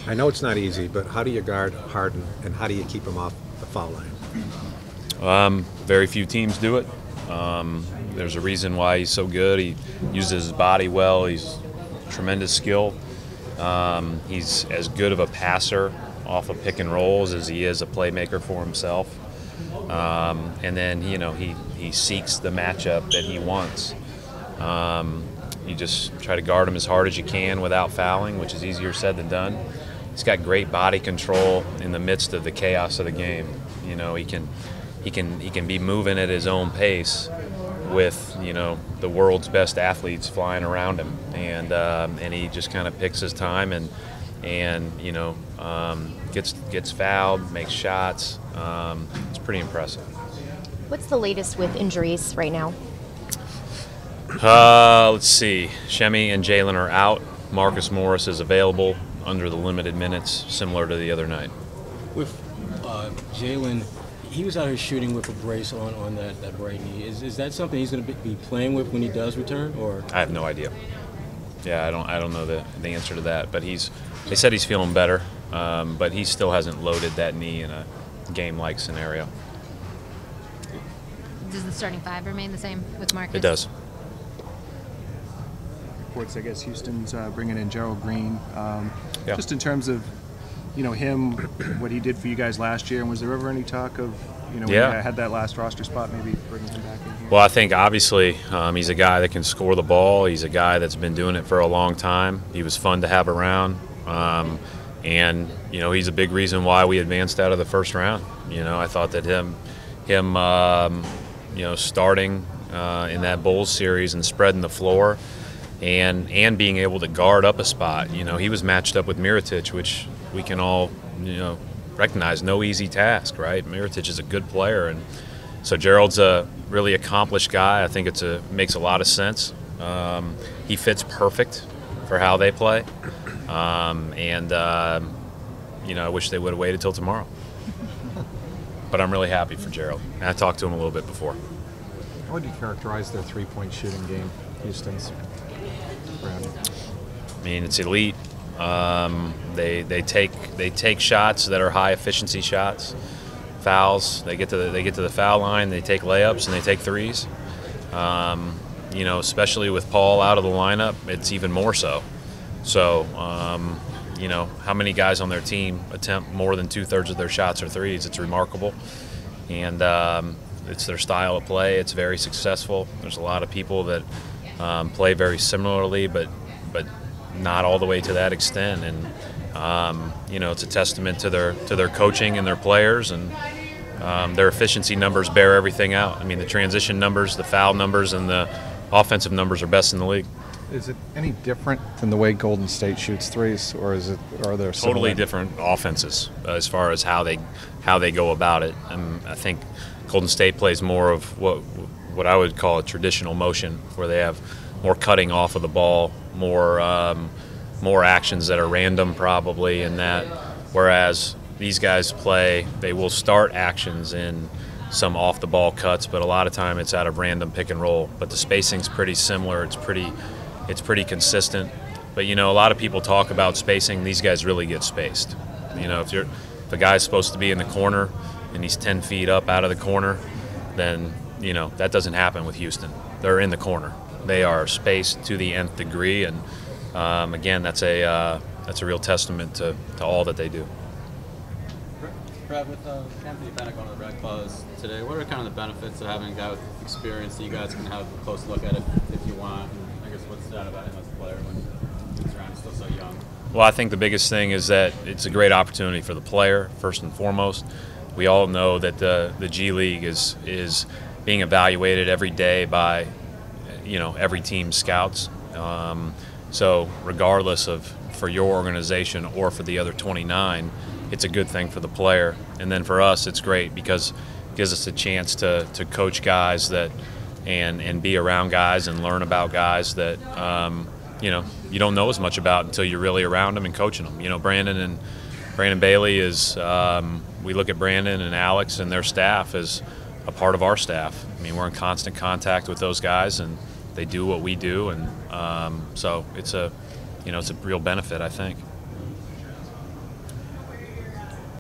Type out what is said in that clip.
I know it's not easy, but how do you guard Harden, and how do you keep him off the foul line? Very few teams do it. There's a reason why he's so good. He uses his body well. He's tremendous skill. He's as good of a passer off of pick and rolls as he is a playmaker for himself. And then he seeks the matchup that he wants. You just try to guard him as hard as you can without fouling, which is easier said than done. He's got great body control in the midst of the chaos of the game. He can be moving at his own pace with the world's best athletes flying around him, and he just kind of picks his time and gets fouled, makes shots. It's pretty impressive. What's the latest with injuries right now? Let's see. Shemi and Jalen are out. Marcus Morris is available under the limited minutes, similar to the other night. With Jalen, he was out here shooting with a brace on that right knee. Is that something he's going to be playing with when he does return, or? I have no idea. Yeah, I don't know the answer to that. But they said he's feeling better, but he still hasn't loaded that knee in a game-like scenario. Does the starting five remain the same with Marcus? It does. Reports, I guess Houston's bringing in Gerald Green. Yeah. Just in terms of, him, what he did for you guys last year, and was there ever any talk of, when you had that last roster spot, maybe bringing him back in here? Well, I think obviously he's a guy that can score the ball. He's a guy that's been doing it for a long time. He was fun to have around, and he's a big reason why we advanced out of the first round. I thought that him starting in that Bulls series and spreading the floor and being able to guard up a spot. He was matched up with Mirotic, which we can all recognize no easy task, right? Mirotic is a good player, and so Gerald's a really accomplished guy. I think makes a lot of sense. He fits perfect for how they play, and I wish they would have waited till tomorrow. But I'm really happy for Gerald. And I talked to him a little bit before. How would you characterize their three-point shooting game, Houston's? I mean, it's elite. They take shots that are high efficiency shots, fouls. They get to the foul line. They take layups and they take threes. Especially with Paul out of the lineup, it's even more so. So, how many guys on their team attempt more than 2/3 of their shots or threes? It's remarkable, and it's their style of play. It's very successful. There's a lot of people that play very similarly, but not all the way to that extent. And it's a testament to their coaching and their players, and their efficiency numbers bear everything out. I mean, the transition numbers, the foul numbers, and the offensive numbers are best in the league. Is it any different than the way Golden State shoots threes, or are there totally different offenses as far as how they go about it? I think Golden State plays more of what I would call a traditional motion, where they have more cutting off of the ball, more actions that are random probably in that, whereas these guys they will start actions in some off-the-ball cuts, but a lot of time it's out of random pick and roll. But the spacing's pretty similar. It's pretty consistent. But a lot of people talk about spacing. These guys really get spaced. If a guy's supposed to be in the corner and he's 10 feet up out of the corner, then that doesn't happen with Houston. They're in the corner. They are spaced to the nth degree, and again, that's a real testament to all that they do. Brad, with Anthony Bennett going to the Red Claws today, what are kind of the benefits of having a guy with experience that you guys can have a close look at it if you want? And I guess what's that about him as a player when he's around? He's still so young. Well, I think the biggest thing is that it's a great opportunity for the player, first and foremost. We all know that the G League is being evaluated every day by every team's scouts. So regardless of for your organization or for the other 29, it's a good thing for the player. And then for us, it's great because it gives us a chance to coach guys that and be around guys and learn about guys that you don't know as much about until you're really around them and coaching them. Brandon Bailey is we look at Brandon and Alex and their staff as a part of our staff. I mean, we're in constant contact with those guys, and they do what we do, and so it's a real benefit, I think.